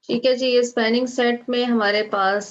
ठीक है जी, ये स्पैनिंग सेट में हमारे पास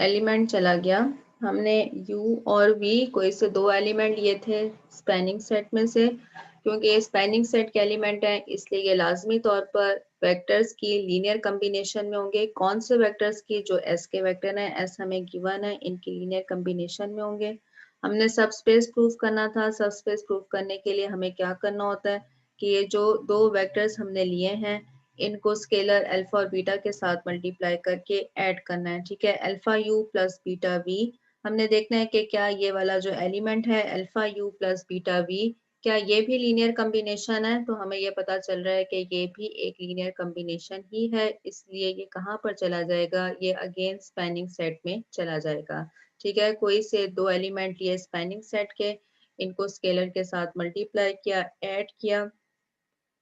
एलिमेंट चला गया। हमने u और v कोई से दो एलिमेंट लिए थे स्पैनिंग सेट में से। क्योंकि ये स्पैनिंग सेट के एलिमेंट हैं इसलिए ये लाजमी तौर पर वेक्टर्स की लीनियर कम्बिनेशन में होंगे। कौन से वेक्टर्स की? जो s के वेक्टर हैं, s हमें गिवन है, इनकी लीनियर कम्बिनेशन में होंगे। हमने सब स्पेस प्रूफ करना था। सब स्पेस प्रूफ करने के लिए हमें क्या करना होता है कि ये जो दो वेक्टर्स हमने लिए हैं इनको स्केलर अल्फा और बीटा के साथ मल्टीप्लाई करके ऐड करना है। ठीक है, alpha u plus beta V. हमने देखना है कि क्या ये वाला जो एलिमेंट है alpha u plus beta V, क्या ये भी लीनियर कम्बिनेशन है? तो हमें ये पता चल रहा है कि ये भी एक लीनियर कम्बिनेशन ही है, इसलिए ये कहाँ पर चला जाएगा? ये अगेन स्पैनिंग सेट में चला जाएगा। ठीक है, कोई से दो एलिमेंट लिए स्पैनिंग सेट के, इनको स्केलर के साथ मल्टीप्लाई किया, ऐड किया।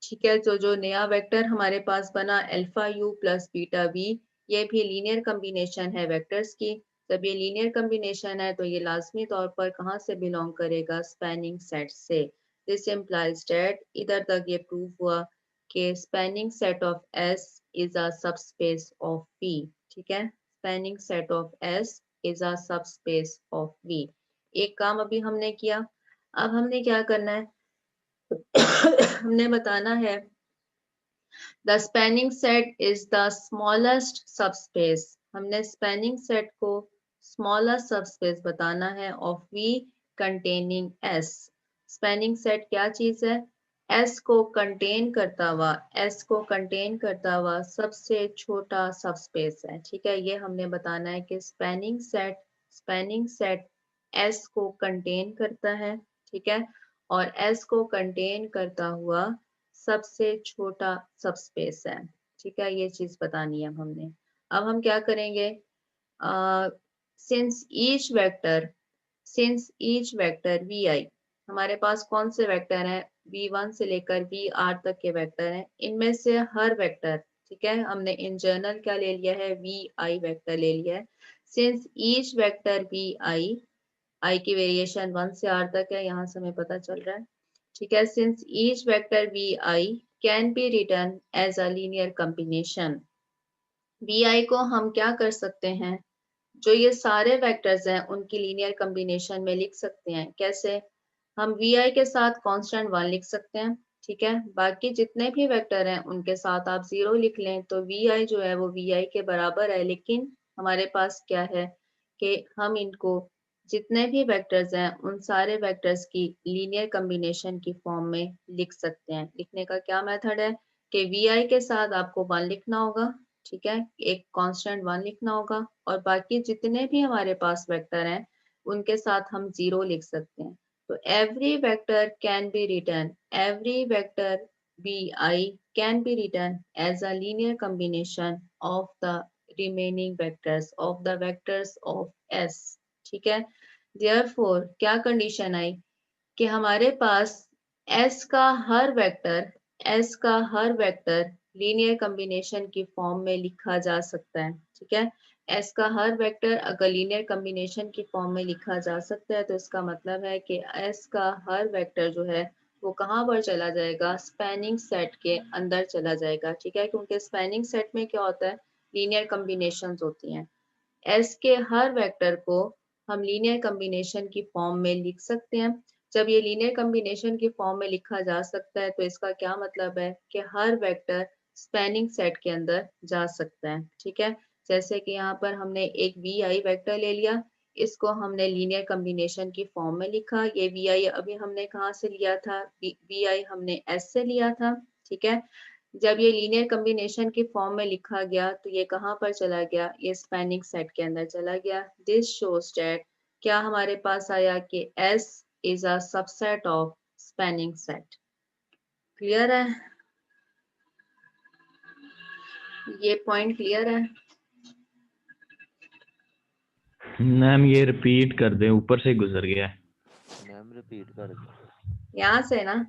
ठीक है, तो जो नया वेक्टर हमारे पास बना alpha u plus beta V, ये भी लीनियर कम्बिनेशन है वेक्टर्स की। जब ये लीनियर कम्बिनेशन है तो ये लाजमी तौर पर कहाँ से बिलोंग करेगा? स्पैनिंग सेट से। दिस इम्प्लाइज दैट, इधर तक ये प्रूव हुआ कि spanning set of S is a subspace of V. ठीक है, spanning set of S is a subspace of V. एक काम अभी हमने किया, अब हमने क्या करना है? हमने बताना है the spanning set is the smallest subspace. हमने स्पैनिंग सेट को स्मॉलेस्ट सबस्पेस बताना है of V containing S. Spanning set क्या चीज है? एस को कंटेन करता हुआ, एस को कंटेन करता हुआ सबसे छोटा सबस्पेस है। ठीक है, ये हमने बताना है कि स्पैनिंग सेट एस को कंटेन करता है। ठीक है, और एस को कंटेन करता हुआ सबसे छोटा सबस्पेस है। ठीक है, ये चीज बतानी है अब हमने। अब हम क्या करेंगे? सिंस ईच वेक्टर वी आई, हमारे पास कौन से वेक्टर हैं? v1 से लेकर vr तक के वेक्टर हैं। इनमें से हर वेक्टर, ठीक है, हमने इन जनरल क्या ले लिया है? vi वेक्टर ले लिया है। सिंस ईच वेक्टर vi, आई की वेरिएशन 1 से r तक है, यहाँ से हमें पता चल रहा है। ठीक है, since each vector vi can be written as a linear combination, vi को हम क्या कर सकते हैं? जो ये सारे वेक्टर्स हैं उनकी लीनियर कम्बिनेशन में लिख सकते हैं। कैसे? हम vi के साथ कांस्टेंट 1 लिख सकते हैं। ठीक है, बाकी जितने भी वेक्टर हैं उनके साथ आप 0 लिख लें तो vi जो है वो vi के बराबर है। लेकिन हमारे पास क्या है कि हम इनको जितने भी वेक्टर्स हैं उन सारे वेक्टर्स की लीनियर कम्बिनेशन की फॉर्म में लिख सकते हैं। लिखने का क्या मेथड है कि vi के साथ आपको 1 लिखना होगा। ठीक है, एक कांस्टेंट 1 लिखना होगा और बाकी जितने भी हमारे पास वेक्टर हैं उनके साथ हम 0 लिख सकते हैं। तो every vector can be written, every vector vi can be written as a linear combination of the remaining vectors of the vectors of S। ठीक है, therefore क्या कंडीशन आई कि हमारे पास S का हर वेक्टर लीनियर कम्बिनेशन की फॉर्म में लिखा जा सकता है। ठीक है, S का हर वेक्टर अगर लीनियर कम्बिनेशन की फॉर्म में लिखा जा सकता है तो इसका मतलब है कि S का हर वेक्टर जो है वो कहाँ पर चला जाएगा? स्पैनिंग सेट के अंदर चला जाएगा। ठीक है, क्योंकि स्पैनिंग सेट में क्या होता है? लीनियर कम्बिनेशंस होती हैं। S के हर वेक्टर को हम लीनियर कम्बिनेशन की फॉर्म में लिख सकते हैं। जब ये लीनियर कम्बिनेशन की फॉर्म में लिखा जा सकता है तो इसका क्या मतलब है कि हर वेक्टर स्पैनिंग सेट के अंदर जा सकता है। ठीक है, जैसे कि यहाँ पर हमने एक vi वेक्टर ले लिया, इसको हमने लीनियर कम्बिनेशन की फॉर्म में लिखा। ये वी आई अभी हमने कहाँ से लिया था, वी आई हमने एस से लिया था, ठीक है। जब ये लीनियर कम्बिनेशन की फॉर्म में लिखा गया तो ये कहाँ पर चला गया, ये स्पैनिंग सेट के अंदर चला गया। दिस शोज दैट क्या हमारे पास आया कि S is a subset of spanning set. Clear है, ये पॉइंट क्लियर है। मैम ये रिपीट कर दें, ऊपर से गुजर गया है। मैम रिपीट कर दो। यहाँ से ना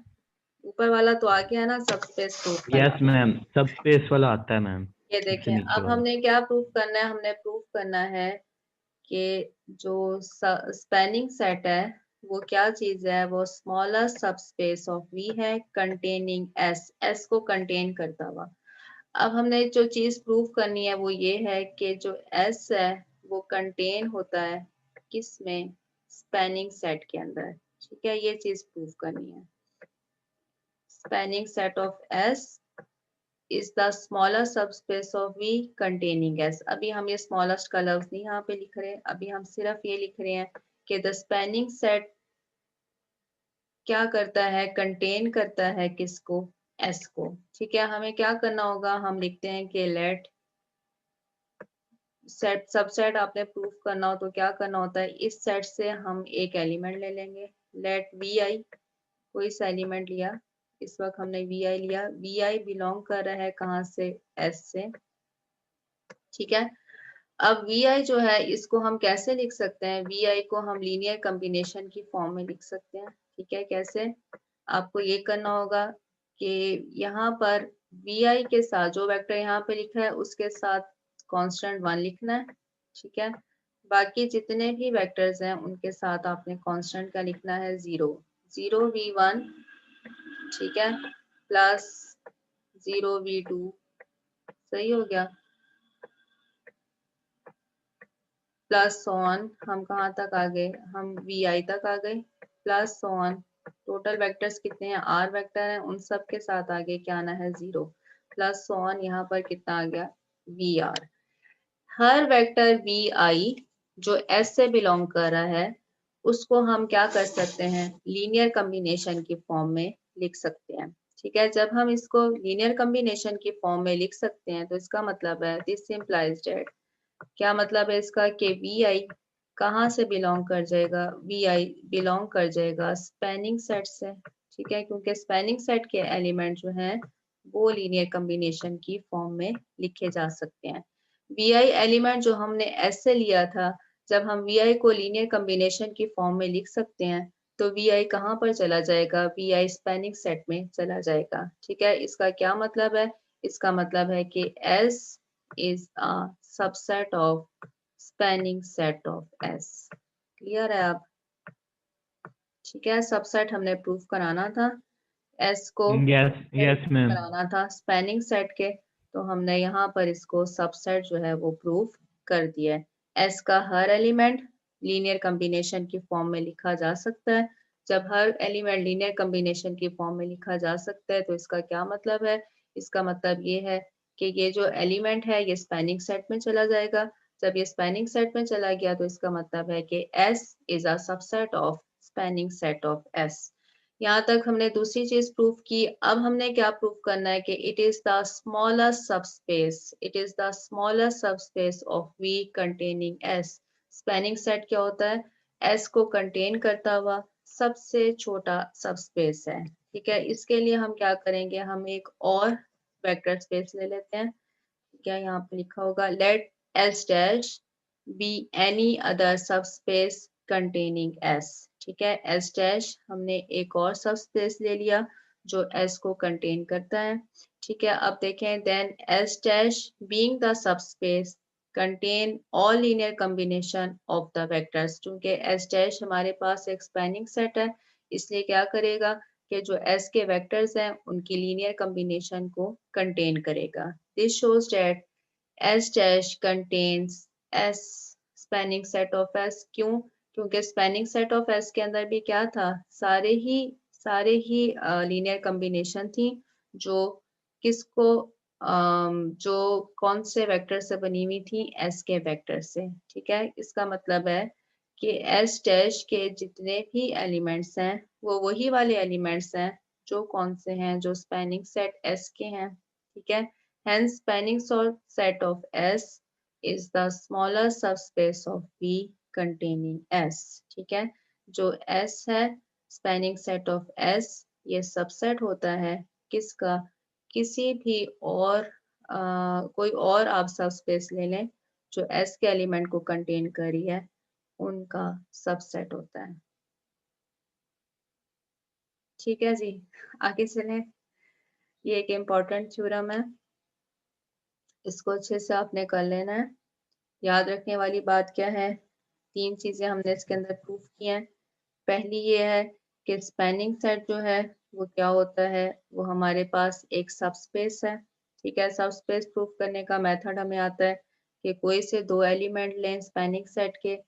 ऊपर वाला तो आ गया ना, सबस्पेस प्रूफ करना। यस मैम, सब स्पेस वाला आता है मैम। ये इससे देखें, नीचे अब वाला। हमने क्या प्रूफ करना है, हमने प्रूफ करना है कि जो स्पैनिंग सेट है वो क्या चीज है, वो स्मॉलेस्ट सबस्पेस ऑफ वी है कंटेनिंग एस, एस को कंटेन करता हुआ। अब हमने जो चीज प्रूफ करनी है वो ये है कि जो एस है वो कंटेन होता है किस में, स्पैनिंग सेट के अंदर, ठीक है। ये चीज प्रूफ करनी है। Spanning set of S is the smaller subspace of V containing S। अभी हम ये smallest का लफ्ज नहीं यहाँ पे लिख रहे, अभी हम सिर्फ ये लिख रहे हैं कि the spanning set क्या करता है, कंटेन करता है किसको, S को, ठीक है। हमें क्या करना होगा, हम लिखते हैं कि लेट सेट, सबसेट आपने प्रूफ करना हो तो क्या करना होता है, इस सेट से हम एक एलिमेंट ले लेंगे। लेट वी आई, कोई सा एलिमेंट लिया, इस वक्त हमने वी आई लिया, वी आई बिलोंग कर रहा है कहाँ से, एस से, ठीक है। अब वी आई जो है इसको हम कैसे लिख सकते हैं, वी आई को हम लीनियर कम्बिनेशन की फॉर्म में लिख सकते हैं, ठीक है। कैसे, आपको ये करना होगा कि यहाँ पर वी आई के साथ जो वेक्टर यहाँ पे लिखा है उसके साथ कांस्टेंट 1 लिखना है, ठीक है। बाकी जितने भी वेक्टर्स हैं उनके साथ आपने कांस्टेंट का लिखना है 0, 0v1, ठीक है, प्लस 0v2, सही हो गया, प्लस सोन, हम कहाँ तक आ गए, हम वी आई तक आ गए, प्लस सोन, टोटल वेक्टर्स कितने हैं, आर वेक्टर हैं, उन सब के साथ आगे क्या आना है 0, प्लस सोन, यहाँ पर कितना आ गया वी आर। हर वेक्टर वी आई जो एस से बिलोंग कर रहा है उसको हम क्या कर सकते हैं, लीनियर कम्बिनेशन की फॉर्म में लिख सकते हैं, ठीक है। जब हम इसको लीनियर कम्बिनेशन की फॉर्म में लिख सकते हैं तो इसका मतलब है, दिस इम्प्लाइज दैट, क्या मतलब है इसका, कि वी आई कहाँ से बिलोंग कर जाएगा, वी आई बिलोंग कर जाएगा स्पैनिंग सेट से, ठीक है, क्योंकि स्पैनिंग सेट के एलिमेंट जो हैं वो लीनियर कम्बिनेशन की फॉर्म में लिखे जा सकते हैं। वी आई एलिमेंट जो हमने एस से लिया था, जब हम वी आई को लीनियर कम्बिनेशन की फॉर्म में लिख सकते हैं तो वी आई कहाँ पर चला जाएगा, वी आई स्पैनिंग सेट में चला जाएगा, ठीक है। इसका क्या मतलब है, इसका मतलब है कि S is a subset of spanning set of S। Clear है अब, ठीक है। सबसेट हमने प्रूफ कराना था, S को यस यस मैम। कराना था स्पैनिंग सेट के, तो हमने यहाँ पर इसको सबसेट जो है वो प्रूफ कर दिया है। S का हर एलिमेंट लीनियर कम्बिनेशन की फॉर्म में लिखा जा सकता है। जब हर एलिमेंट लीनियर कम्बिनेशन की फॉर्म में लिखा जा सकता है तो इसका क्या मतलब है, इसका मतलब ये है कि ये जो एलिमेंट है ये स्पैनिंग सेट में चला जाएगा। जब ये स्पैनिंग सेट में चला गया तो इसका मतलब है कि S is a subset of spanning set of S। यहाँ तक हमने दूसरी चीज प्रूफ की। अब हमने क्या प्रूफ करना है कि it is the smallest subspace, it is the smallest subspace of V containing S. Spanning set क्या होता है, एस को कंटेन करता हुआ सबसे छोटा सबस्पेस है, ठीक है। इसके लिए हम क्या करेंगे, हम एक और वेक्टर स्पेस ले लेते हैं, क्या यहाँ पे लिखा होगा, let S dash be any other subspace containing S, ठीक है। एस डैश हमने एक और सबस्पेस ले लिया जो एस को कंटेन करता है, ठीक है। अब देखें, then S dash being the subspace contain all linear combination of the vectors. क्योंकि एस डैश हमारे पास एक स्पैनिंग सेट है, इसलिए क्या करेगा कि जो एस के वेक्टर्स हैं उनकी लीनियर कॉम्बिनेशन को कंटेन करेगा। This shows that S dash contains S spanning set of S। क्यों, क्योंकि स्पैनिंग सेट ऑफ S के अंदर भी क्या था, सारे ही लीनियर कॉम्बिनेशन थी जो किसको जो कौन से वेक्टर से बनी हुई थी, S के वेक्टर से, ठीक है। इसका मतलब है कि एस डैश के जितने भी एलिमेंट्स हैं वो वही वाले एलिमेंट्स हैं जो कौन से हैं, जो स्पैनिंग सेट एस के हैं, ठीक है। Hence spanning set of S is the smaller subspace of V containing S, ठीक है। जो S है स्पैनिंग सेट ऑफ S, ये सबसेट होता है किसका, किसी भी और कोई और आप सबस्पेस ले लें जो S के एलिमेंट को कंटेन कर रही है, उनका सबसेट होता है, ठीक है जी। आगे चलें, ये एक इम्पॉर्टेंट थ्योरम है, इसको अच्छे से आपने कर लेना है। याद रखने वाली बात क्या है, 3 चीजें हमने इसके अंदर प्रूफ की हैं। पहली ये है कि स्पैनिंग सेट जो है वो क्या होता है, वो हमारे पास एक सबस्पेस है, ठीक है। सबस्पेस प्रूफ करने का मेथड हमें आता है कि कोई से 2 एलिमेंट लें स्पैनिंग सेट के,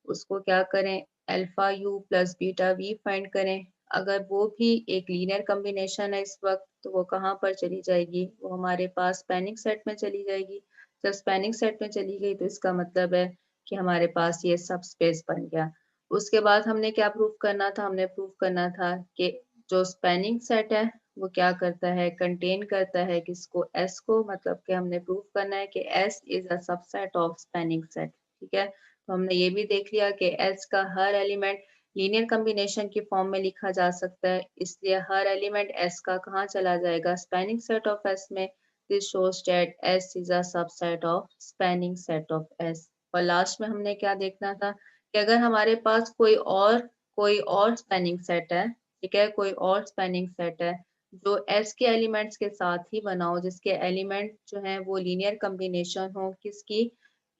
उसको क्या करें, alpha u plus beta V find करें। अगर वो भी एक लीनियर कॉम्बिनेशन है इस वक्त, तो वो कहाँ पर चली जाएगी, वो हमारे पास स्पैनिंग सेट में चली जाएगी। जब स्पैनिंग सेट में चली गई तो इसका मतलब है कि हमारे पास ये सब स्पेस बन गया। उसके बाद हमने क्या प्रूफ करना था, हमने प्रूफ करना था कि जो स्पैनिंग सेट है वो क्या करता है, कंटेन करता है किसको, एस को। मतलब कि हमने प्रूफ करना है कि S is a subset of spanning set, ठीक है। तो हमने ये भी देख लिया कि एस का हर एलिमेंट लीनियर कॉम्बिनेशन की फॉर्म में लिखा जा सकता है, इसलिए हर एलिमेंट एस का कहाँ चला जाएगा, स्पैनिंग सेट ऑफ एस में। This shows that S is a subset of spanning set of S. और लास्ट में हमने क्या देखना था कि अगर हमारे पास कोई और स्पैनिंग सेट है, ठीक है, कोई और स्पैनिंग सेट है जो एस के एलिमेंट्स के साथ ही बना हो, जिसके एलिमेंट जो हैं वो लीनियर कॉम्बिनेशन हो किसकी,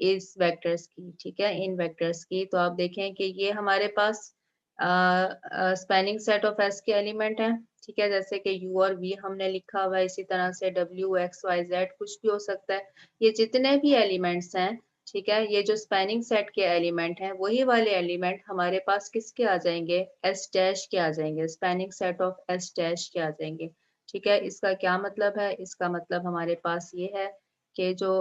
इस वेक्टर्स की, ठीक है, इन वेक्टर्स की। तो आप देखें कि ये हमारे पास स्पैनिंग सेट ऑफ एस के एलिमेंट है, ठीक है, जैसे कि यू और वी हमने लिखा हुआ है, इसी तरह से डब्ल्यू एक्स वाई जेड कुछ भी हो सकता है। ये जितने भी एलिमेंट्स हैं, ठीक है, ये जो स्पैनिंग सेट के एलिमेंट हैं वही वाले एलिमेंट हमारे पास किसके आ जाएंगे, एस डैश के आ जाएंगे, spanning set of S dash के आ जाएंगे, ठीक है। इसका क्या मतलब है, इसका मतलब हमारे पास ये है कि जो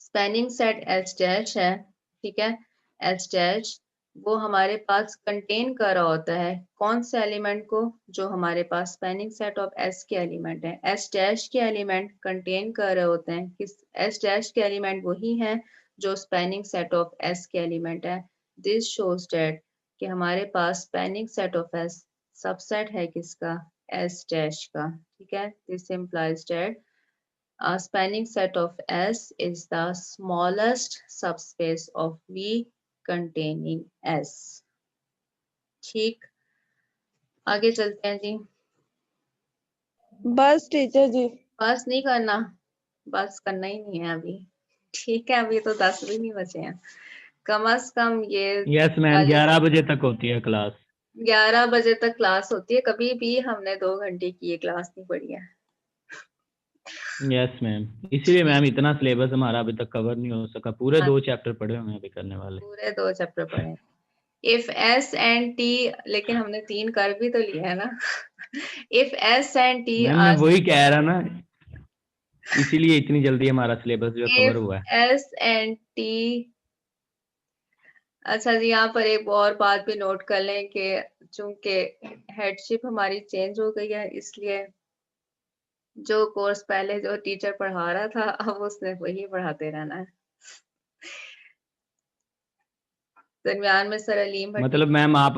स्पैनिंग सेट एच डैश है, ठीक है, एच डैश वो हमारे पास कंटेन कर रहा होता है कौन से एलिमेंट को, जो हमारे पास स्पैनिंग सेट ऑफ एस के एलिमेंट है। एच डैश के एलिमेंट कंटेन कर रहे होते हैं किस, एच डैश के एलिमेंट वही हैं जो स्पैनिंग सेट ऑफ एस के एलिमेंट है। दिस शोज दैट कि हमारे पास spanning set of S subset है किसका, एस डैश का, ठीक है। This implies that a spanning set of S is the smallest subspace of V containing S। ठीक, आगे चलते हैं जी। बस टीचर जी। बस नहीं करना, बस करना ही नहीं है अभी, ठीक है। अभी तो 10 भी नहीं बचे हैं, कम से कम ये यस मैम, 11 बजे तक होती है क्लास। 11 बजे तक क्लास होती है। कभी भी हमने 2 घंटे की ये क्लास नहीं पढ़ी है। यस मैम, इसीलिए मैम इतना सिलेबस हमारा अभी तक कवर नहीं हो सका, पूरे हाँ, 2 चैप्टर पढ़े हुए हैं अभी करने वाले। पूरे 2 चैप्टर पढ़े। इफ एस एंड टी, लेकिन हमने 3 कर भी तो लिया है ना। If S and T ma'am मैं आर, वही कह रहा ना, इसीलिए इतनी जल्दी हमारा सिलेबस जो कवर इफ हुआ है। एस एंड टी, अच्छा जी, यहाँ पर एक और बात भी नोट कर लें कि चूंकि हेडशिप हमारी चेंज हो गई है, इसलिए जो कोर्स पहले जो टीचर पढ़ा रहा था अब उसने वही पढ़ाते रहना है। दरमियान में सर अलीम भट्टी, मतलब मैम आप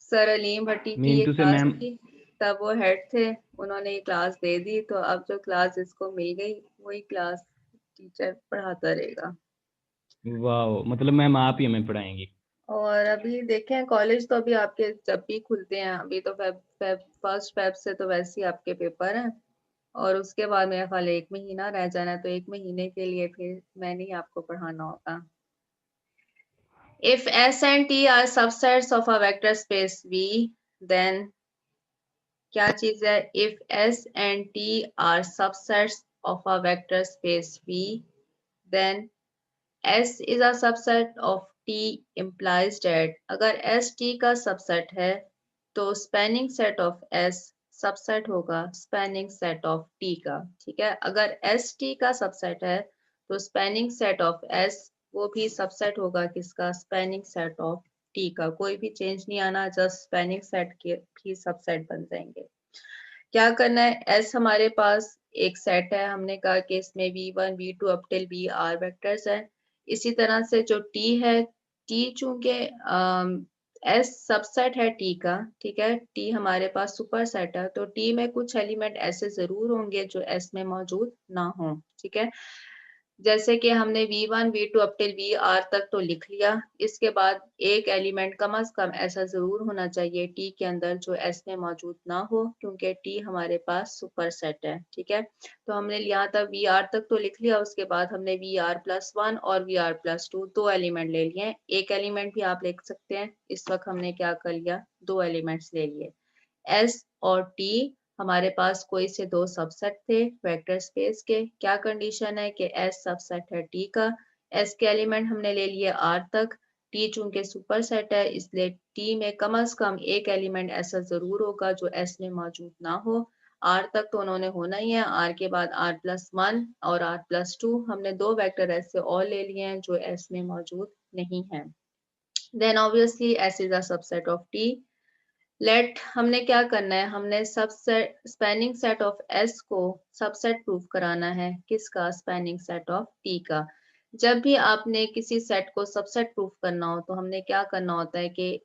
सर अलीम भट्टी की मीन ये टू से क्लास मैम, थी, तब वो हेड थे, उन्होंने ये क्लास दे दी, तो अब जो क्लास इसको मिल गई वही क्लास टीचर पढ़ाता रहेगा। वाह, मतलब मैम आप ही हमें पढ़ाएंगी। और अभी देखें कॉलेज तो अभी आपके जब भी खुलते हैं, अभी तो फर्स्ट फेब से तो वैसे ही आपके पेपर हैं, और उसके बाद मेरा ख्याल 1 महीना रह जाना है, तो 1 महीने के लिए फिर मैंने ही आपको पढ़ाना होगा। If S and T are subsets of a vector space V, then क्या चीज है, if S and T are subsets of a vector space V, then S is a subset of T implies that अगर S T का subset है तो spanning set of S subset होगा spanning set of T का, ठीक है। अगर S T का subset है तो spanning set of S वो भी सबसेट होगा किसका, स्पैनिंग सेट ऑफ टी का। कोई भी चेंज नहीं आना, जस्ट स्पैनिंग सेट के भी सबसेट बन जाएंगे। क्या करना है, एस हमारे पास एक सेट है, हमने कहा कि इसमें v1 v2 up till vr vectors है। इसी तरह से जो टी है, टी चूंकि एस सबसेट है टी का, ठीक है, टी हमारे पास सुपर सेट है, तो टी में कुछ एलिमेंट ऐसे जरूर होंगे जो एस में मौजूद ना हो, ठीक है। जैसे कि हमने v1 v2 up till vr तक तो लिख लिया, इसके बाद एक एलिमेंट कम से कम ऐसा जरूर होना चाहिए टी के अंदर जो एस में मौजूद ना हो, क्योंकि टी हमारे पास सुपर सेट है, ठीक है। तो हमने यहाँ तक vr तक तो लिख लिया, उसके बाद हमने vr+1 और vr+2 दो एलिमेंट ले लिए। एक एलिमेंट भी आप लिख सकते हैं, इस वक्त हमने क्या कर लिया, दो एलिमेंट्स ले लिए। एस और टी हमारे पास कोई से दो सबसेट थे वेक्टर स्पेस के। क्या कंडीशन है कि एस सबसेट है टी का, एस के एलिमेंट हमने ले लिए आर तक, टी चूंकि सुपर सेट है इसलिए टी में कम से कम एक एलिमेंट ऐसा जरूर होगा जो एस में मौजूद ना हो। आर तक तो उन्होंने होना ही है, आर के बाद r+1 और r+2 हमने दो वेक्टर ऐसे और ले लिए हैं जो एस में मौजूद नहीं है। Then obviously S is a subset of T. Let हमने क्या करना है, हमने subset spanning set of S को सबसेट प्रूफ कराना है किसका, स्पैनिंग सेट ऑफ टी का। जब भी आपने किसी सेट को सबसेट प्रूफ करना हो तो हमने क्या करना होता है कि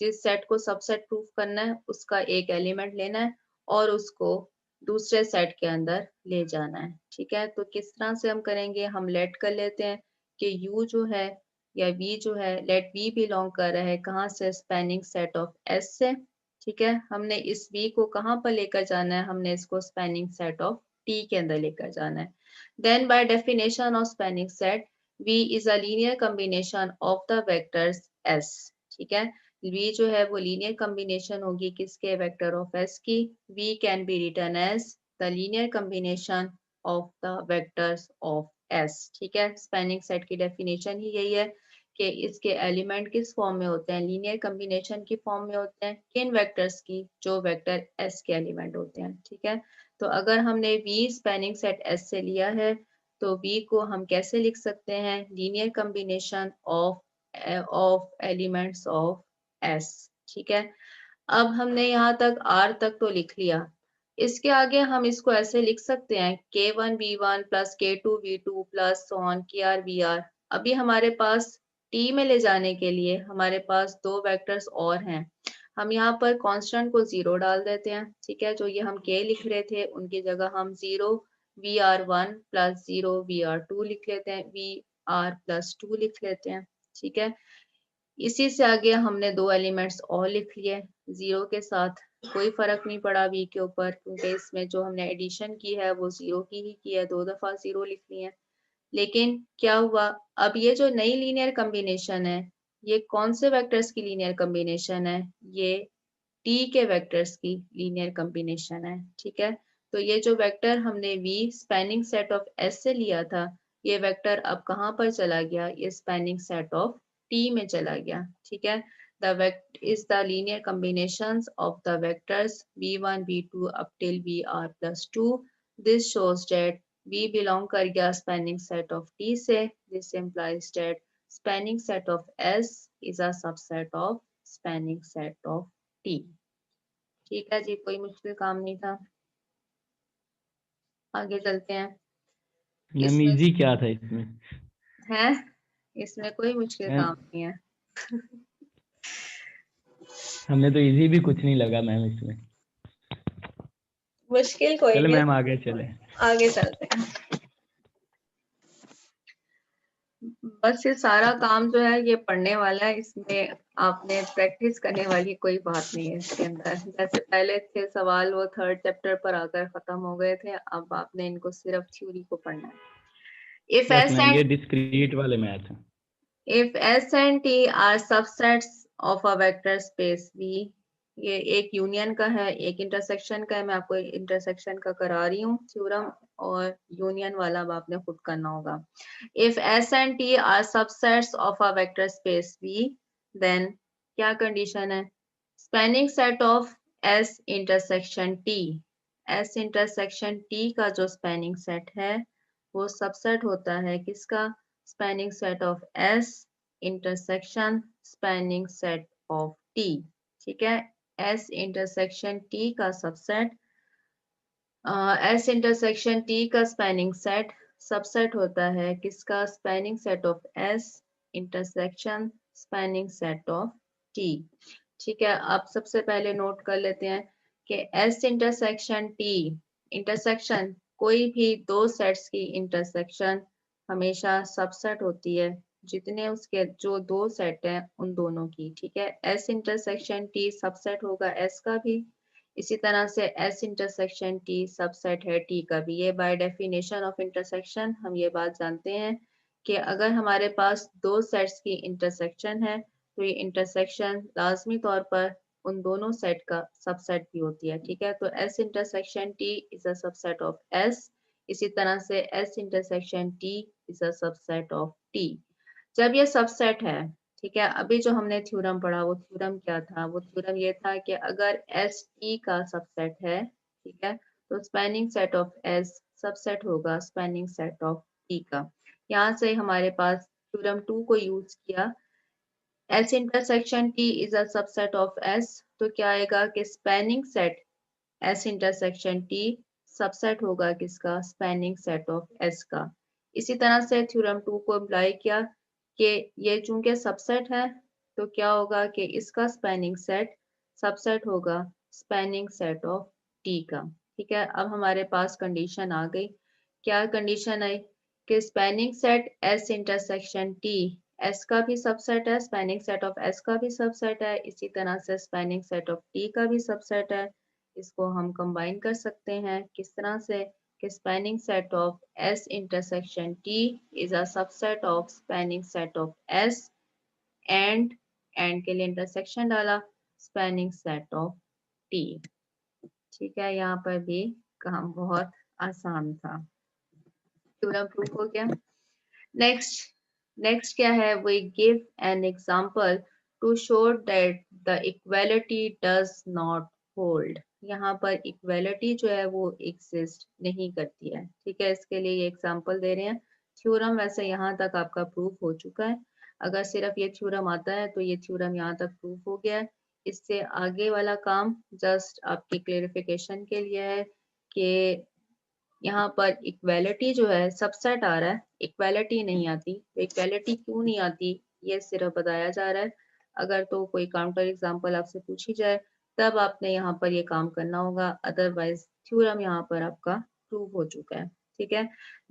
जिस सेट को सबसेट प्रूफ करना है उसका एक एलिमेंट लेना है और उसको दूसरे सेट के अंदर ले जाना है, ठीक है। तो किस तरह से हम करेंगे, हम लेट कर लेते हैं कि यू जो है या v जो है, लेट v बिलोंग कर रहा है कहाँ से, स्पैनिंग सेट ऑफ s से, ठीक है। हमने इस v को कहाँ पर लेकर जाना है, हमने इसको स्पैनिंग सेट ऑफ t के अंदर लेकर जाना है। Then by definition of spanning set v is a linear combination of the vectors s, ठीक है। v जो है वो लीनियर कॉम्बिनेशन होगी किसके, वेक्टर ऑफ s की। v can be written as the linear combination of the vectors of s, ठीक है। स्पैनिंग सेट की डेफिनेशन ही यही है कि इसके एलिमेंट किस फॉर्म में होते हैं, लीनियर कॉम्बिनेशन की फॉर्म में होते हैं, किन वेक्टर्स की, जो वेक्टर s के एलिमेंट होते हैं, ठीक है। तो अगर हमने v स्पैनिंग सेट s से लिया है तो v को हम कैसे लिख सकते हैं, linear combination of elements of s, ठीक है। अब हमने यहाँ तक r तक तो लिख लिया, इसके आगे हम इसको ऐसे लिख सकते हैं k1v1 plus k2v2 plus kr vr। अभी हमारे पास टी में ले जाने के लिए हमारे पास दो वेक्टर्स और हैं, हम यहाँ पर कांस्टेंट को 0 डाल देते हैं, ठीक है। जो ये हम k लिख रहे थे उनकी जगह हम 0 vr1 प्लस 0 vr2 लिख लेते हैं, vr+2 लिख लेते हैं, ठीक है। इसी से आगे हमने दो एलिमेंट्स और लिख लिए, 0 के साथ कोई फर्क नहीं पड़ा v के ऊपर, क्योंकि इसमें जो हमने एडिशन की है वो 0 की है, दो दफा 0 लिख ली है। लेकिन क्या हुआ, अब ये जो नई लीनियर कॉम्बिनेशन है ये कौन से वेक्टर्स की लीनियर कॉम्बिनेशन है, ये t के वेक्टर्स की लीनियर कॉम्बिनेशन है, ठीक है। तो ये जो वेक्टर हमने v spanning set of s से लिया था, ये वेक्टर अब कहाँ पर चला गया, ये स्पैनिंग सेट ऑफ t में चला गया, ठीक है। The vector is the linear combinations of the vectors v1 v2 up till vr+2. This shows that v belong कर गया spanning set of t से. This implies that spanning set of s is a subset of spanning set of t. ठीक है जी, कोई मुश्किल काम नहीं था। आगे चलते हैं। मैम इसमें इजी क्या था इसमें? है, इसमें कोई मुश्किल मैम काम नहीं है। हमें तो इजी भी कुछ नहीं लगा मैम इसमें। मुश्किल कोई चले नहीं, मैम आगे चले। आगे चलते हैं। बस ये सारा काम जो है ये पढ़ने वाला है, इसमें आपने प्रैक्टिस करने वाली कोई बात नहीं है इसके अंदर। जैसे पहले थे सवाल वो थर्ड चैप्टर पर आकर खत्म हो गए थे, अब आपने इनको सिर्फ थ्योरी को पढ़ना है। यस मैम, ये डिस्क्रीट वाले मैथ हैं। If S and T are subsets of a vector space V, ये एक यूनियन का है एक इंटरसेक्शन का है, मैं आपको इंटरसेक्शन का करा रही हूँ थ्योरम, और यूनियन वाला अब आपने खुद करना होगा। If S and T are subsets of a vector space V, then क्या कंडीशन है, spanning set of S intersection T, S intersection T का जो स्पैनिंग सेट है वो सबसेट होता है किसका, spanning set of S intersection spanning set of T। ठीक है, S इंटरसेक्शन T का सबसेट, S इंटरसेक्शन T का स्पैनिंग सेट सबसेट होता है किसका? Spanning set of S intersection spanning set of T। ठीक है, अब सबसे पहले नोट कर लेते हैं कि S इंटरसेक्शन T इंटरसेक्शन, कोई भी दो सेट्स की इंटरसेक्शन हमेशा सबसेट होती है जितने उसके जो दो सेट हैं उन दोनों की। ठीक है, S इंटरसेक्शन T सबसेट होगा S का भी, इसी तरह से S इंटरसेक्शन T सबसेट है T का भी। ये बाय डेफिनेशन ऑफ इंटरसेक्शन हम ये बात जानते हैं कि अगर हमारे पास दो सेट्स की इंटरसेक्शन है तो ये इंटरसेक्शन लाजमी तौर पर उन दोनों सेट का सबसेट भी होती है। ठीक है, तो S intersection T is a subset of S, इसी तरह से S intersection T is a subset of T। जब ये सबसेट है, ठीक है, अभी जो हमने थ्योरम पढ़ा वो थ्योरम क्या था? वो थ्योरम ये था कि अगर S T का सबसेट है, ठीक है, तो spanning set of S subset होगा स्पैनिंग सेट ऑफ T का। यहाँ से हमारे पास थ्योरम 2 को यूज किया, S intersection T is a subset of S, तो क्या आएगा कि spanning set S intersection T subset होगा किसका? स्पैनिंग सेट ऑफ S का। इसी तरह से थ्योरम 2 को अप्लाई किया कि ये चूंकि सबसेट है तो क्या होगा कि इसका स्पैनिंग सेट सबसेट होगा स्पैनिंग सेट ऑफ T का। ठीक है, अब हमारे पास कंडीशन आ गई। क्या कंडीशन आई कि spanning set S intersection T S का भी सबसेट है, स्पैनिंग सेट ऑफ S का भी सबसेट है, इसी तरह से स्पैनिंग सेट ऑफ T का भी सबसेट है। इसको हम कंबाइन कर सकते हैं किस तरह से कि spanning set of S intersection T is a subset of spanning set of S and के लिए इंटरसेक्शन डाला स्पैनिंग सेट ऑफ T। ठीक है, यहाँ पर भी काम बहुत आसान था, पूरा प्रूफ हो गया। नेक्स्ट क्या है? we give an example to show that the equality does not hold। यहाँ पर इक्वालिटी जो है वो एग्जिस्ट नहीं करती है। ठीक है, इसके लिए ये एग्जांपल दे रहे हैं। थ्योरम वैसे यहाँ तक आपका प्रूफ हो चुका है, अगर सिर्फ ये थ्योरम आता है तो ये थ्योरम यहाँ तक प्रूफ हो गया है। इससे आगे वाला काम जस्ट आपकी क्लेरिफिकेशन के लिए है कि यहाँ पर इक्वालिटी जो है सबसेट आ रहा है, इक्वालिटी नहीं आती। तो इक्वालिटी क्यों नहीं आती ये सिर्फ बताया जा रहा है। अगर तो कोई काउंटर एग्जांपल आपसे पूछी जाए तब आपने यहाँ पर ये काम करना होगा, अदरवाइज थ्योरम यहाँ पर आपका प्रूव हो चुका है। ठीक है,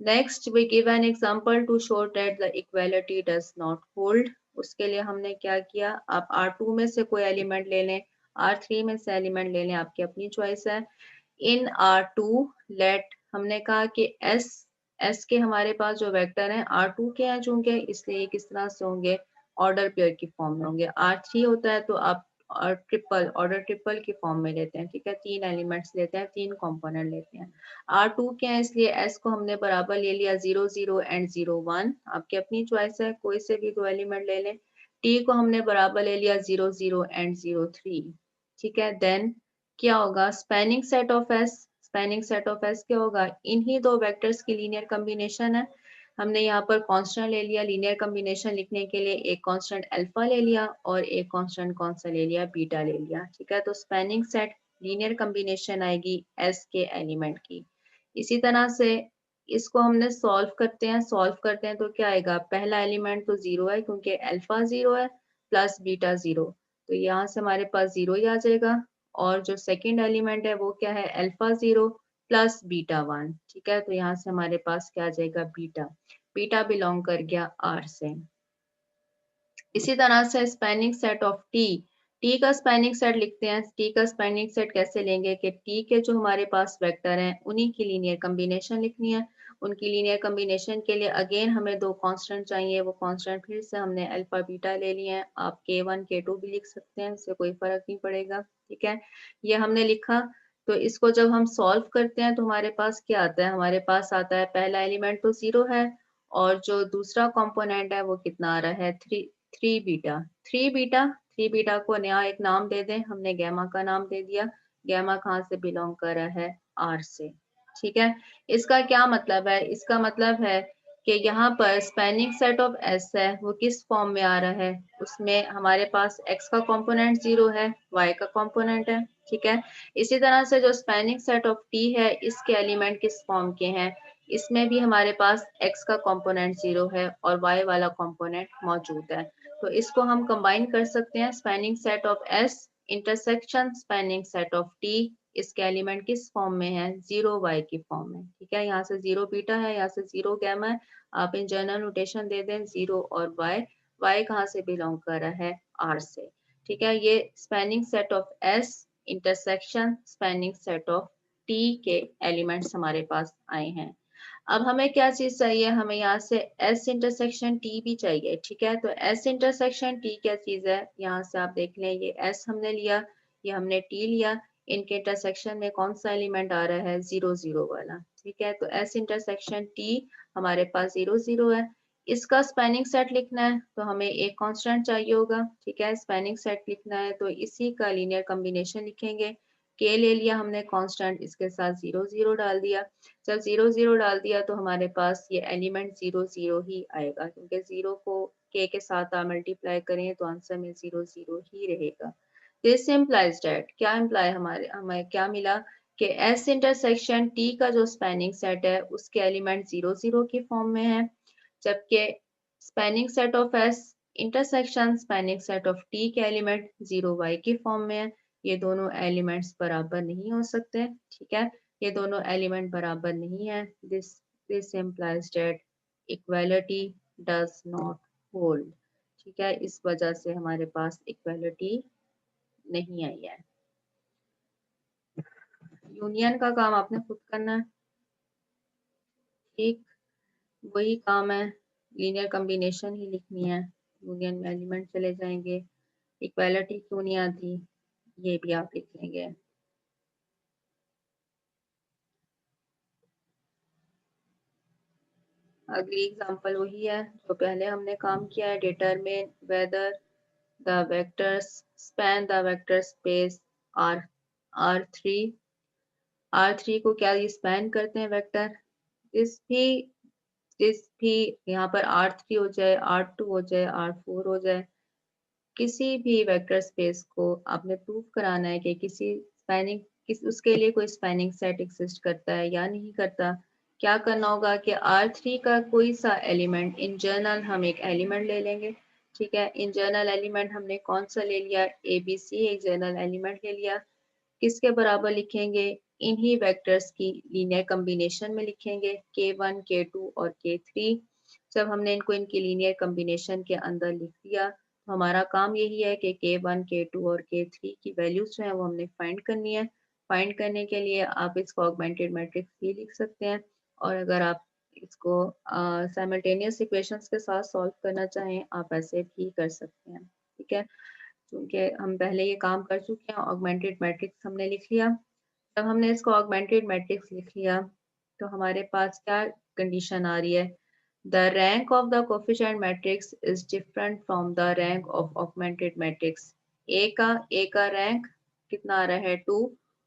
next we give an example to show that the equality does not hold. उसके लिए हमने क्या किया, आप R2 में से कोई एलिमेंट ले लें, R3 में से एलिमेंट ले लें, आपकी अपनी चॉइस है। इन R2 लेट, हमने कहा कि S के हमारे पास जो वेक्टर हैं R2 के हैं चूंकि, इसलिए किस तरह से होंगे? ऑर्डर पेयर की फॉर्म में होंगे। R3 होता है तो आप ऑर्डर ट्रिपल की फॉर्म में लेते हैं। ठीक है, तीन एलिमेंट्स लेते हैं, तीन कंपोनेंट लेते हैं। R2 के हैं इसलिए S को हमने बराबर ले लिया 0 0 एंड 0 1, आपकी अपनी चॉइस है, कोई से भी दो एलिमेंट ले लें। T को हमने बराबर ले लिया 0 0 एंड 0 3। ठीक है, देन क्या होगा? Spanning set of S, spanning set of S क्या होगा? इन्हीं दो वेक्टर्स की लीनियर कॉम्बिनेशन है। हमने यहाँ पर कांस्टेंट ले लिया, लीनियर कॉम्बिनेशन लिखने के लिए एक कांस्टेंट अल्फा ले लिया और एक कांस्टेंट कौन सा ले लिया? बीटा ले लिया। ठीक है, तो स्पैनिंग सेट लीनियर कॉम्बिनेशन आएगी S के एलिमेंट की। इसी तरह से इसको हमने सॉल्व करते हैं तो क्या आएगा? पहला एलिमेंट तो 0 है क्योंकि अल्फा 0 है प्लस बीटा 0, तो यहाँ से हमारे पास 0 ही आ जाएगा। और जो सेकंड एलिमेंट है वो क्या है? Alpha 0 plus beta 1। ठीक है, तो यहाँ से हमारे पास क्या आ जाएगा? बीटा। बीटा बिलोंग कर गया R से। इसी तरह से स्पैनिंग सेट ऑफ टी का स्पैनिंग सेट लिखते हैं। टी का स्पैनिंग सेट कैसे लेंगे कि टी के जो हमारे पास वेक्टर हैं उन्हीं की लीनियर कॉम्बिनेशन लिखनी है। उनकी लीनियर कॉम्बिनेशन के लिए अगेन हमें दो कांस्टेंट चाहिए, वो कांस्टेंट फिर से हमने अल्फा बीटा ले लिए हैं। आप K1 K2 भी लिख सकते हैं, इससे कोई फर्क नहीं पड़ेगा। ठीक है, ये हमने लिखा। तो इसको जब हम सॉल्व करते हैं तो हमारे पास क्या आता है? हमारे पास आता है पहला एलिमेंट तो 0 है और जो दूसरा कंपोनेंट है वो कितना आ रहा है? 3 बीटा। 3 बीटा को नया एक नाम दे दें, हमने गैमा का नाम दे दिया। गैमा कहाँ से बिलोंग कर रहा है? R से। ठीक है, इसका क्या मतलब है? इसका मतलब है कि यहाँ पर स्पैनिंग सेट ऑफ एस है वो किस फॉर्म में आ रहा है, उसमें हमारे पास एक्स का कंपोनेंट 0 है, वाई का कंपोनेंट है, ठीक है। इसी तरह से जो स्पैनिंग सेट ऑफ टी है इसके एलिमेंट किस फॉर्म के हैं, इसमें भी हमारे पास एक्स का कंपोनेंट 0 है और वाई वाला कंपोनेंट मौजूद है। तो इसको हम कंबाइन कर सकते हैं, spanning set of S intersection spanning set of T, इसके एलिमेंट किस फॉर्म में है, 0 वाई की फॉर्म में, ठीक है। यहाँ से 0 बीटा है, यहाँ से 0 गैमा है, आप इन जनरल नोटेशन दे दें 0 और वाई, वाई कहाँ से बिलोंग कर रहा है, आर से, ठीक है। ये spanning set of S intersection spanning set of T के एलिमेंट्स हमारे पास आए हैं। अब हमें क्या चीज चाहिए, हमें यहाँ से एस इंटरसेक्शन टी भी चाहिए, ठीक है। तो एस इंटरसेक्शन टी क्या चीज है, यहाँ से आप देख लें, ये एस हमने लिया, ये हमने टी लिया, इनके इंटरसेक्शन में कौन सा एलिमेंट आ रहा है, 0 0 वाला, ठीक है। तो एस इंटरसेक्शन टी हमारे पास 0 0 है। इसका स्पैनिंग सेट लिखना है तो हमें एक कांस्टेंट चाहिए होगा, ठीक है। स्पैनिंग सेट लिखना है तो इसी का लीनियर कॉम्बिनेशन लिखेंगे, के ले लिया हमने कांस्टेंट, इसके साथ 0 0 डाल दिया। जब 0 0 डाल दिया तो हमारे पास ये एलिमेंट 0 0 ही आएगा, क्योंकि 0 को के साथ आप मल्टीप्लाई करें तो आंसर में 0 0 ही रहेगा। दिस इम्प्लाइज डेट, क्या इम्प्लाई हमें क्या मिला कि एस इंटरसेक्शन टी का जो स्पैनिंग सेट है उसके एलिमेंट 0 0 की फॉर्म में है, जबकि spanning set of S intersection spanning set of T के एलिमेंट 0 वाई की फॉर्म में है। ये दोनों एलिमेंट्स बराबर नहीं हो सकते, ठीक है। ये दोनों एलिमेंट बराबर नहीं है। This implies that equality does not hold, ठीक है। इस वजह से हमारे पास इक्वालिटी नहीं आई है। यूनियन का काम आपने खुद करना है, ठीक, वही काम है, लीनियर कॉम्बिनेशन ही लिखनी है, यूनियन में एलिमेंट चले जाएंगे। इक्वालिटी क्यों नहीं आती, ये भी आप लिख लेंगे। अगली एग्जांपल वही है जो पहले हमने काम किया है, determine whether the vectors span the vector space are R3। R3 को क्या ये स्पैन करते हैं वेक्टर, जिस भी यहाँ पर R3 हो जाए, R2 हो जाए, R4 हो जाए, किसी भी वेक्टर स्पेस को आपने प्रूव कराना है कि उसके लिए कोई स्पैनिंग सेट एग्जिस्ट करता है या नहीं करता। क्या करना होगा कि R3 का कोई सा एलिमेंट, इन जनरल हम एक एलिमेंट ले लेंगे, ठीक है। इन जनरल एलिमेंट हमने कौन सा ले लिया, ABC एक जनरल एलिमेंट ले लिया, किसके बराबर लिखेंगे, इन्हीं वेक्टर्स की लीनियर कॉम्बिनेशन में लिखेंगे, K1 K2 और K3। जब हमने इनको इनकी लीनियर कॉम्बिनेशन के अंदर लिख दिया तो हमारा काम यही है कि K1 K2 और K3 की वैल्यूज जो है वो हमने फाइंड करनी है। फाइंड करने के लिए आप इसको ऑगमेंटेड मैट्रिक्स भी लिख सकते हैं, और अगर आप इसको साइमल्टेनियस इक्वेशंस के साथ सॉल्व करना चाहें आप ऐसे भी कर सकते हैं, ठीक है। क्योंकि हम पहले ये काम कर चुके हैं, ऑगमेंटेड मैट्रिक्स हमने लिख लिया। जब हमने इसको ऑगमेंटेड मैट्रिक्स लिख लिया तो हमारे पास क्या कंडीशन आ रही है, the rank of the coefficient matrix is different from the rank of augmented matrix. A का रैंक कितना आ रहा है 2,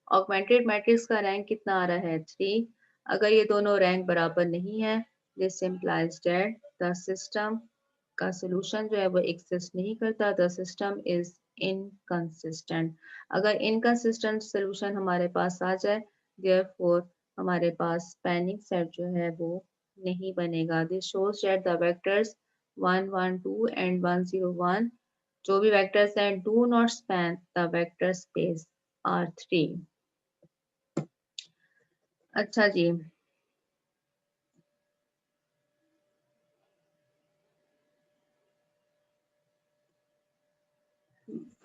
ऑगमेंटेड मैट्रिक्स का रैंक कितना आ रहा है 3। अगर ये दोनों रैंक बराबर नहीं है, this implies that the system का सोल्यूशन जो है वो एग्जिस्ट नहीं करता, द सिस्टम इज इनकंसिस्टेंट। अगर इनकंसिस्टेंट सोल्यूशन हमारे पास आ जाए, देयरफॉर हमारे पास स्पैनिंग सेट जो है वो नहीं बनेगा। This shows that the vectors 1 1 2 and 1 0 1 जो भी वेक्टर्स हैं do not span the vector space R3। अच्छा जी,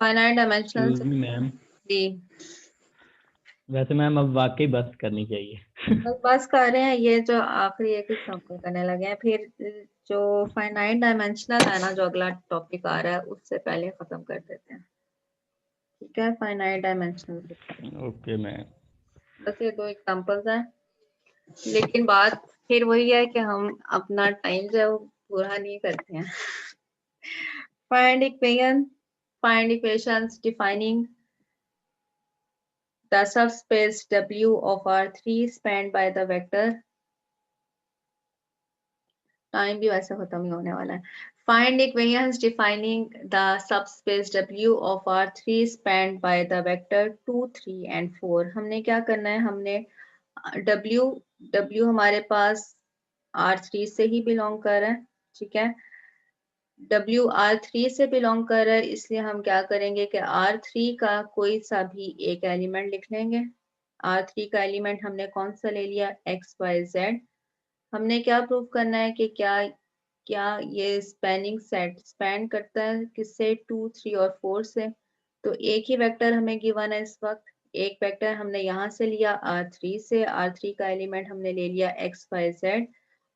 finite dimensional excuse me ma'am, जी, वैसे मैम अब वाकई बस करनी चाहिए। बस कर रहे हैं, ये जो आखिरी एक एग्जांपल करने लगे हैं, फिर जो फाइनाइट डायमेंशनल है ना, जो अगला टॉपिक आ रहा है उससे पहले खत्म कर देते हैं, ठीक है। Finite dimensional okay ma'am. बस ये दो एग्जांपल्स हैं, लेकिन बात फिर वही है कि हम अपना टाइम जो है वो पूरा नहीं करते हैं। Find equations defining the subspace W of R3 spanned by the vector time भी वैसे खत्म ही होने वाला है। Find equations defining the subspace W of R3 spend by the vector 2, 3 and 4। हमने क्या करना है, हमने W हमारे पास R3 से ही बिलोंग कर रहा है, ठीक है। W R3 से बिलोंग कर रहा है, इसलिए हम क्या करेंगे कि R3 का कोई सा भी एक एलिमेंट लिख लेंगे। R3 का एलिमेंट हमने कौन सा ले लिया, X, Y, Z। हमने क्या प्रूव करना है कि क्या क्या ये स्पैनिंग सेट स्पैन करता है किससे, 2, 3 और 4 से। तो एक ही वेक्टर हमें गिवन है इस वक्त, एक वेक्टर हमने यहाँ से लिया R3 से, R3 का एलिमेंट हमने ले लिया X, Y, Z।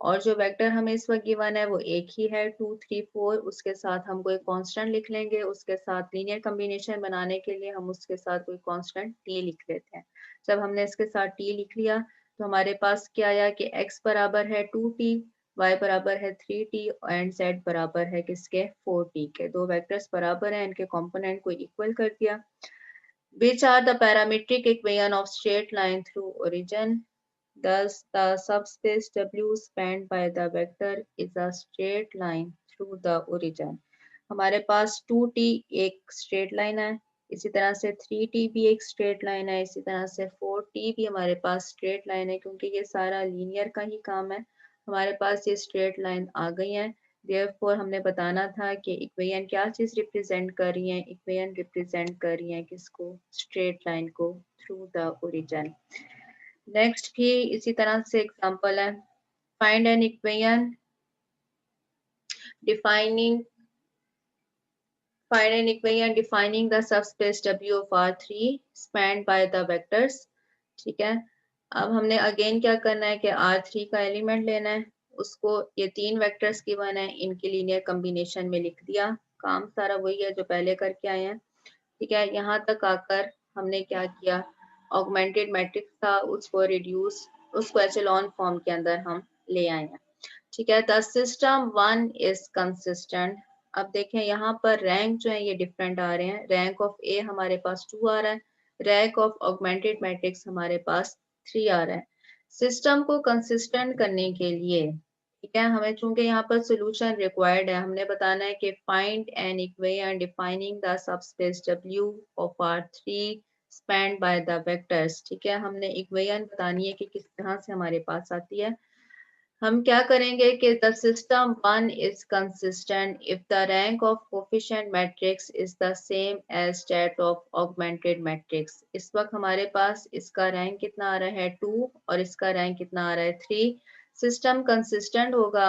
और जो वेक्टर हमें इस वक्त गिवन है वो एक ही है, 2, 3, 4। उसके साथ हम कोई कांस्टेंट लिख लेंगे, उसके साथ लीनियर कॉम्बिनेशन बनाने के लिए हम उसके साथ कोई कांस्टेंट t लिख लेते हैं। जब हमने इसके साथ t लिख लिया तो हमारे पास क्या आया कि x बराबर है 2t, y बराबर है 3t एंड z बराबर है किसके, 4t के। दो वेक्टर्स बराबर हैं, इनके कंपोनेंट को इक्वल कर दिया। Which are the parametric equation of straight line through origin? Thus, the subspace W spanned by the vector is a straight line through the origin. हमारे पास 2t एक स्ट्रेट लाइन है, इसी तरह से 3t भी एक स्ट्रेट लाइन है, इसी तरह से 4t भी हमारे पास स्ट्रेट लाइन है। क्योंकि ये सारा लीनियर का ही काम है, हमारे पास ये स्ट्रेट लाइन आ गई है। देयरफॉर हमने बताना था कि इक्वेशन क्या चीज रिप्रेजेंट कर रही है, इक्वेशन रिप्रेजेंट कर रही है किसको, स्ट्रेट लाइन को थ्रू द ओरिजिन। नेक्स्ट भी इसी तरह से एग्जांपल है, find an equation defining the subspace W of R3 spanned by the vectors, ठीक है। अब हमने अगेन क्या करना है कि R3 का एलिमेंट लेना है, उसको ये तीन वेक्टर्स गिवन है, इनकी लीनियर कॉम्बिनेशन में लिख दिया। काम सारा वही है जो पहले करके आए हैं, ठीक है। यहाँ तक आकर हमने क्या किया, ऑगमेंटेड मैट्रिक्स था उसको रिड्यूस, उसको एचेलॉन फॉर्म के अंदर हम ले आए हैं, ठीक है। The system 1 is consistent. अब देखें यहाँ पर रैंक जो है ये डिफरेंट आ रहे हैं। रैंक ऑफ ए हमारे पास 2 आ रहा है, रैंक ऑफ ऑगमेंटेड मैट्रिक्स हमारे पास 3 आ रहा है। सिस्टम को कंसिस्टेंट करने के लिए, ठीक है, हमें चूंकि यहाँ पर सोल्यूशन रिक्वायर्ड है, हमने बताना है कि find an equation defining the subspace W of R3 spend by the vectors, ठीक है। हमने इक्वेशन बतानी है कि किस तरह से हमारे पास आती है। हम क्या करेंगे कि the system 1 is consistent if the rank of coefficient matrix is the same as that of augmented matrix। इस वक्त हमारे पास इसका रैंक कितना आ रहा है 2 और इसका रैंक कितना आ रहा है 3। सिस्टम कंसिस्टेंट होगा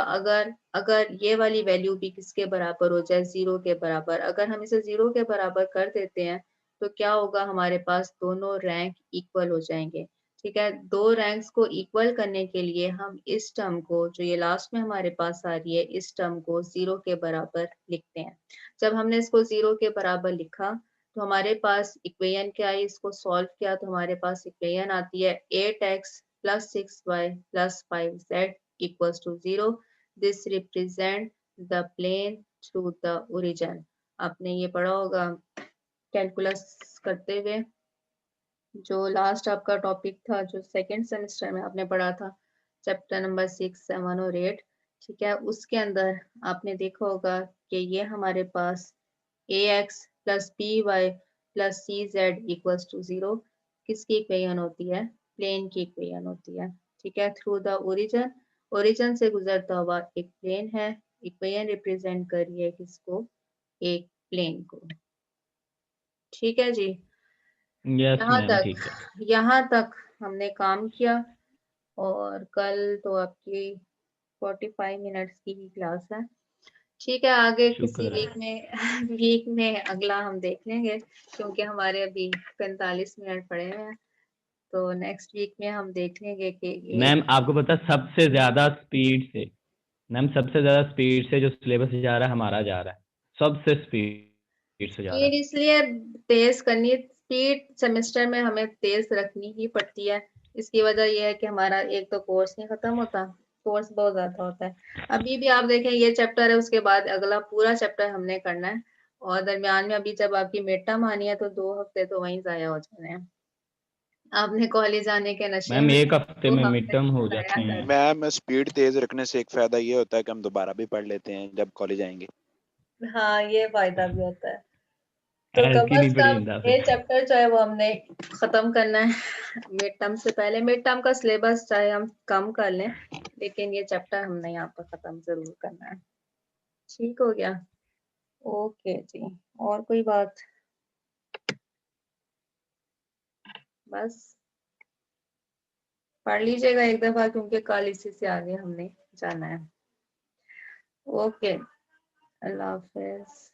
अगर ये वाली वैल्यू भी किसके बराबर हो जाए, 0 के बराबर। अगर हम इसे 0 के बराबर कर देते हैं तो क्या होगा, हमारे पास दोनों रैंक इक्वल हो जाएंगे, ठीक है। दो रैंक्स को इक्वल करने के लिए हम इस टर्म को जो ये लास्ट में हमारे पास आ रही है, इस टर्म को 0 के बराबर लिखते हैं। जब हमने इसको 0 के बराबर लिखा तो हमारे पास इक्वेशन क्या है, इसको सॉल्व किया तो हमारे पास इक्वेशन आती है 8x + 6y + 5z = 0। This represent the plane through the origin. आपने ये पढ़ा होगा कैलकुलस करते हुए, जो लास्ट आपका टॉपिक था जो सेकंड सेमेस्टर में आपने पढ़ा था, चैप्टर नंबर 6, 7 और 8, ठीक है। उसके अंदर आपने देखा होगा कि ये हमारे पास ax + by + cz = 0 किसकी इक्वेशन होती है, प्लेन की इक्वेशन होती है, ठीक है। थ्रू द ओरिजिन, ओरिजिन से गुजरता हुआ एक प्लेन है, इक्वेशन रिप्रेजेंट कर रही है किसको, एक प्लेन को, ठीक है जी। यस मैम, ठीक है। यहाँ तक हमने काम किया और कल तो आपकी 45 मिनट्स की ही क्लास है, ठीक है। आगे किसी शुक्र है। वीक में अगला हम देख लेंगे, क्योंकि हमारे अभी 45 मिनट पड़े हुए हैं। तो नेक्स्ट वीक में हम देख लेंगे कि मैम आपको पता है सबसे ज्यादा स्पीड से, मैम सबसे ज्यादा स्पीड से जो सिलेबस जा रहा है हमारा जा रहा है, सबसे स्पीड से जा रहा स्पीड है। इसलिए तेज करनी, स्पीड सेमेस्टर में हमें तेज रखनी ही पड़ती है। इसकी वजह यह है कि हमारा एक तो कोर्स नहीं खत्म होता, कोर्स बहुत ज्यादा होता है। अभी भी आप देखें ये चैप्टर है, उसके बाद अगला पूरा चैप्टर हमने करना है, और दरमियान में अभी जब आपकी मिड टर्म आनी है तो 2 हफ्ते तो वहीं जाया हो जाने हैं। आपने कॉलेज आने के नशे मैम में एक हफ्ते तो में हमने मिड टर्म हो बताया जाते हैं। मैम स्पीड तेज रखने से एक फायदा ये होता है कि हम दोबारा भी पढ़ लेते हैं जब कॉलेज आएंगे। हाँ, ये फायदा भी होता है। तो कम ऐसी नहीं से पड़ी कम इंदा ये फिर। चैप्टर जो है वो हमने खत्म करना है मिड टर्म से पहले। मिड टर्म का सिलेबस चाहे हम कम कर लें, लेकिन ये चैप्टर हमने यहाँ पर खत्म जरूर करना है। ठीक हो गया? ओके जी, और कोई बात? बस पढ़ लीजिएगा एक दफा, क्योंकि कल इसी से आगे हमने जाना है। ओके, अल्लाह हाफिज।